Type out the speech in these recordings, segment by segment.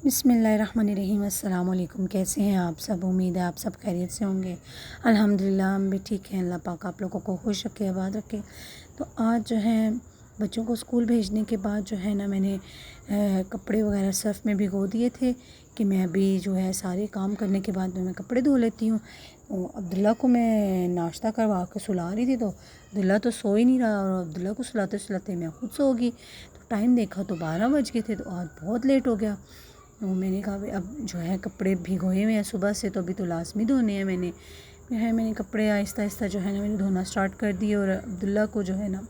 बिस्मिल्लाहिर्रहमानिर्रहीम। अस्सलाम वालेकुम। कैसे हैं आप सब? उम्मीद है आप सब खैरियत से होंगे। अल्हम्दुलिल्लाह हम भी ठीक हैं। अल्लाह पाक आप लोगों को खुश रखे, आबाद रखे। तो आज जो है बच्चों को स्कूल भेजने के बाद जो है ना मैंने कपड़े वगैरह सर्फ़ में भिगो दिए थे कि मैं अभी जो है सारे काम करने के बाद मैं कपड़े धो लेती हूँ। तो अब्दुल्ला को मैं नाश्ता करवा के सुला रही थी, तो अब्दुल्ला तो सो ही नहीं रहा और अब्दुल्ला को सुलाते सुलाते मैं खुद सो गई। तो टाइम देखा तो 12 बज गए थे, तो आज बहुत लेट हो गया। तो मैंने कहा भाई अब जो है कपड़े भिगोए हुए हैं सुबह से, तो अभी तो लाज़मी धोने हैं। मैंने कपड़े आहिस्ता आहिस्ता जो है ना मैंने धोना स्टार्ट कर दिए। और अब्दुल्ला को जो है ना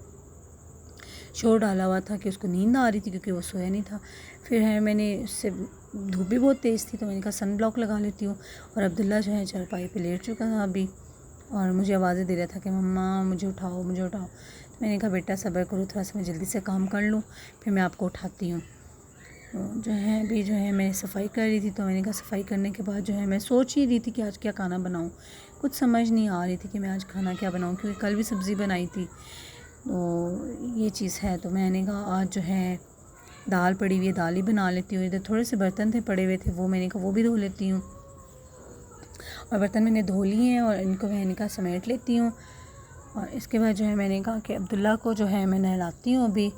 शोर डाला हुआ था कि उसको नींद आ रही थी क्योंकि वो सोया नहीं था। फिर है मैंने उससे धूप भी बहुत तेज़ थी, तो मैंने कहा सन ब्लॉक लगा लेती हूँ। और अब्दुल्ला जो है चारपाई पे लेट चुका था अभी, और मुझे आवाज़ें दे रहा था कि मम्मा मुझे उठाओ मुझे उठाओ। तो मैंने कहा बेटा सब्र करो, थोड़ा सा मैं जल्दी से काम कर लूँ, फिर मैं आपको उठाती हूँ। तो जो है अभी जो है मैं सफाई कर रही थी, तो मैंने कहा सफाई करने के बाद जो है मैं सोच ही रही थी कि आज क्या खाना बनाऊँ। कुछ समझ नहीं आ रही थी कि मैं आज खाना क्या बनाऊँ, क्योंकि कल भी सब्ज़ी बनाई थी। तो ये चीज़ है, तो मैंने कहा आज जो है दाल पड़ी हुई है, दाल ही बना लेती हूँ। इधर थोड़े से बर्तन थे पड़े हुए थे, वो मैंने कहा वो भी धो लेती हूँ। और बर्तन मैंने धो लिए हैं और इनको मैंने कहा समेट लेती हूँ। और इसके बाद जो है मैंने कहा कि अब्दुल्ला को जो है मैं नहलाती हूँ अभी।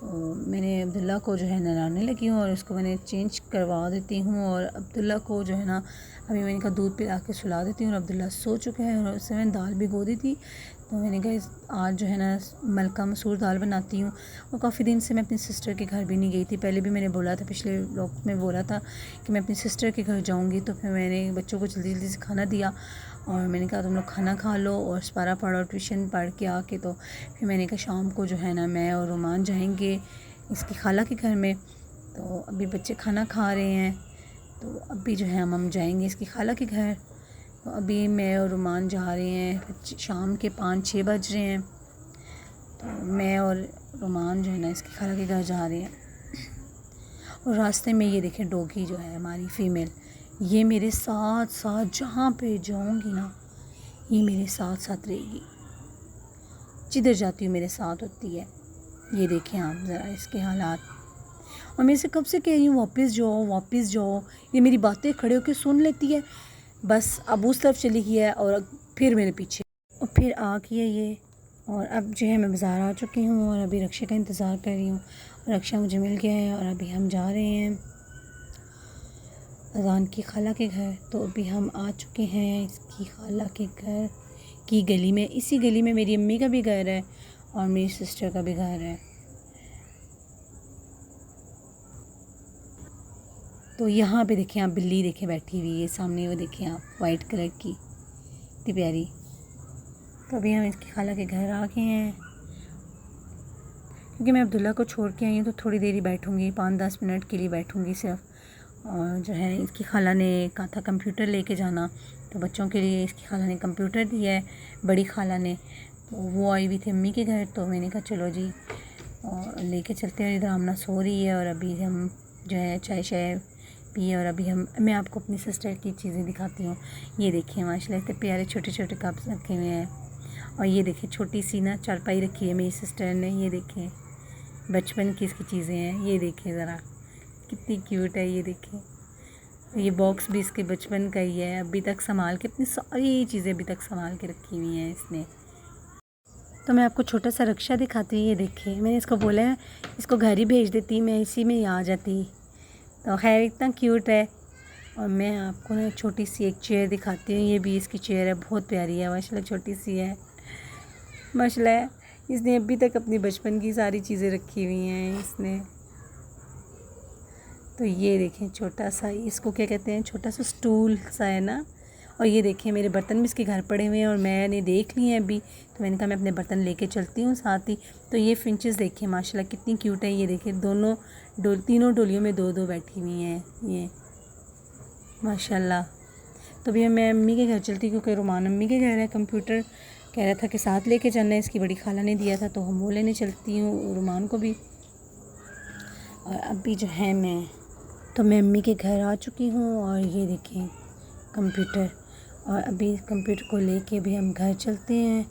तो मैंने अब्दुल्ला को जो है नहलाने लगी हूँ और उसको मैंने चेंज करवा देती हूँ। और अब्दुल्ला को जो है ना अभी मैंने कहा दूध पिला के सुला देती हूँ। और अब्दुल्ला सो चुका है और उससे मैंने दाल भिगो दी थी, तो मैंने कहा आज जो है ना मलका मसूर दाल बनाती हूँ। और काफ़ी दिन से मैं अपनी सिस्टर के घर भी नहीं गई थी। पहले भी मैंने बोला था, पिछले व्लॉग में बोला था कि मैं अपनी सिस्टर के घर जाऊँगी। तो फिर मैंने बच्चों को जल्दी जल्दी से खाना दिया और मैंने कहा तुम लोग खाना खा लो और सपारा पढ़ो, ट्यूशन पढ़ के आके तो फिर मैंने कहा शाम को जो है ना मैं और रोमान जाएंगे इसकी खाला के घर में। तो अभी बच्चे खाना खा रहे हैं, तो अभी जो है हम जाएंगे इसकी खाला के घर। तो अभी मैं और रोमान जा रहे हैं, शाम के 5-6 बज रहे हैं। तो मैं और रोमान जो है ना इसकी खाला के घर जा रहे हैं। और रास्ते में ये देखें डॉगी जो है हमारी फ़ीमेल, ये मेरे साथ साथ जहाँ पे जाऊँगी ना ये मेरे साथ साथ रहेगी, जिधर जाती हूँ मेरे साथ होती है। ये देखें आप ज़रा इसके हालात। और मैं इसे कब से कह रही हूँ वापस जाओ वापस जाओ, ये मेरी बातें खड़े होकर सुन लेती है। बस अब उस तरफ चली गई है और फिर मेरे पीछे और फिर आ गई है ये। और अब जो है मैं बाज़ार आ चुकी हूँ और अभी रक्षा का इंतज़ार कर रही हूँ। और रक्षा मुझे मिल गया है और अभी हम जा रहे हैं अज़ान की खाला के घर। तो अभी हम आ चुके हैं इसकी खाला के घर की गली में। इसी गली में मेरी अम्मी का भी घर है और मेरी सिस्टर का भी घर है। तो यहाँ पे देखें आप बिल्ली देखें बैठी हुई है सामने, वो देखें आप वाइट कलर की, इतनी प्यारी। तो अभी हम इसकी खाला के घर आ गए हैं, क्योंकि मैं अब्दुल्ला को छोड़ के आई हूँ तो थोड़ी देर ही बैठूँगी, 5-10 मिनट के लिए बैठूँगी सिर्फ। और जो है इसकी खाला ने कहा था कंप्यूटर लेके जाना, तो बच्चों के लिए इसकी खाला ने कंप्यूटर दिया है, बड़ी खाला ने। तो वो आई हुई थी अम्मी के घर, तो मैंने कहा चलो जी और लेके चलते हैं। इधर आमना सो रही है और अभी हम जो है चाय शाय पिए और अभी मैं आपको अपनी सिस्टर की चीज़ें दिखाती हूँ। ये देखिए माशाल्लाह इतने प्यारे छोटे छोटे कप्स रखे हुए हैं। और ये देखिए छोटी सी ना चारपाई रखी है मेरी सिस्टर ने, ये देखें बचपन की इसकी चीज़ें हैं। ये देखिए ज़रा कितनी क्यूट है, ये देखिए। ये बॉक्स भी इसके बचपन का ही है, अभी तक संभाल के अपनी सारी चीज़ें अभी तक संभाल के रखी हुई हैं इसने। तो मैं आपको छोटा सा रक्षा दिखाती हूँ। ये देखिए मैंने इसको बोला है इसको घर ही भेज देती, मैं इसी में ही आ जाती। तो खैर इतना क्यूट है। और मैं आपको ना छोटी सी एक चेयर दिखाती हूँ। ये भी इसकी चेयर है, बहुत प्यारी है माशाल्लाह, छोटी सी है माशाल्लाह। इसने अभी तक अपनी बचपन की सारी चीज़ें रखी हुई हैं इसने। तो ये देखें छोटा सा, इसको क्या कहते हैं, छोटा सा स्टूल सा है ना। और ये देखें मेरे बर्तन भी इसके घर पड़े हुए हैं और मैंने देख लिए हैं अभी, तो मैंने कहा मैं अपने बर्तन लेके चलती हूँ साथ ही। तो ये फिंचेस देखें माशाल्लाह कितनी क्यूट है। ये देखें दोनों तीनों डोलियों में दो दो बैठी हुई हैं ये माशाल्लाह। तो अभी मैं अम्मी के घर चलती हूँ क्योंकि रोमान अम्मी के घर है। कंप्यूटर कह रहा था कि साथ लेके जाना है, इसकी बड़ी खाला ने दिया था, तो हम वो लेने चलती हूँ रोमान को भी। और अभी जो है मैं अम्मी के घर आ चुकी हूँ और ये देखें कंप्यूटर। और अभी कंप्यूटर को लेके अभी हम घर चलते हैं,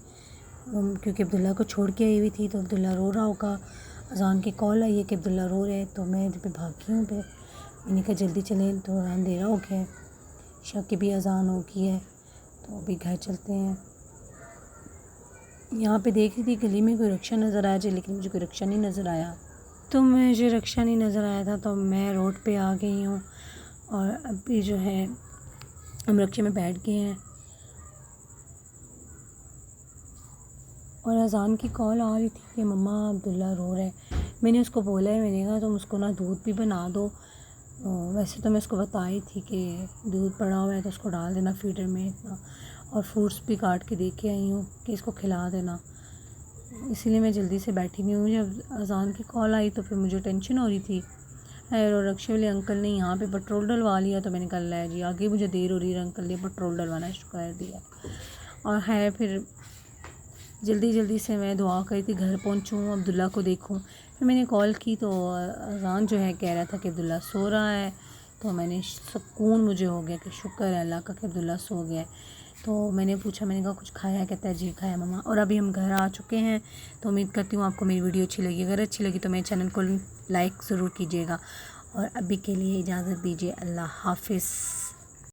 क्योंकि अब्दुल्ला को छोड़ के आई हुई थी तो अब्दुल्ला रो रहा होगा। अज़ान की कॉल आई है कि अब्दुल्ला रो रहे हैं, तो मैं इधर पे भागी हूँ میں نے کہا جلدی چلیں، تھوڑا اندھیرا ہو گیا ہے، عشاء کی بھی اذان ہو گئی ہے، تو ابھی گھر چلتے ہیں۔ یہاں پہ دیکھ رہی تھی گلی میں کوئی رکشا نظر آ جائے، لیکن مجھے کوئی رکشا نہیں نظر آیا، تو مجھے رکشا نہیں نظر آیا تھا تو میں روڈ پہ آ گئی ہوں، اور ابھی جو ہے ہم رکشے میں بیٹھ گئے ہیں، اور اذان کی کال آ رہی تھی کہ مما عبداللہ رو رہا ہے۔ میں نے اس کو بولا ہے، میں نے کہا تم اس کو نا دودھ بھی بنا دو، ویسے تو میں اس کو بتائی تھی کہ دودھ پڑا ہوا ہے تو اس کو ڈال دینا فیڈر میں اتنا، اور فروٹس بھی کاٹ کے دے کے آئی ہوں کہ اس کو کھلا دینا، اسی لیے میں جلدی سے بیٹھی نہیں ہوں۔ جب اذان کی کال آئی تو پھر مجھے ٹینشن ہو رہی تھی، اور رکشے والے انکل نے یہاں پہ پٹرول ڈلوا لیا، تو میں نے کہا لے جی آگے مجھے دیر ہو رہی ہے، انکل نے پٹرول ڈلوانا شروع کر دیا، اور ہے پھر جلدی جلدی سے میں دعا کری تھی گھر پہنچوں، عبداللہ کو دیکھوں۔ پھر میں نے کال کی تو اذان جو ہے کہہ رہا تھا کہ عبداللہ سو رہا ہے، تو میں نے سکون مجھے ہو گیا کہ شکر ہے اللہ کا کہ عبداللہ سو گیا ہے۔ تو میں نے پوچھا، میں نے کہا کچھ کھایا؟ کہتا ہے جی کھایا مما۔ اور ابھی ہم گھر آ چکے ہیں، تو امید کرتی ہوں آپ کو میری ویڈیو اچھی لگی، اگر اچھی لگی تو میرے چینل کو لائک ضرور کیجیے گا، اور ابھی کے لیے اجازت دیجیے، اللہ حافظ۔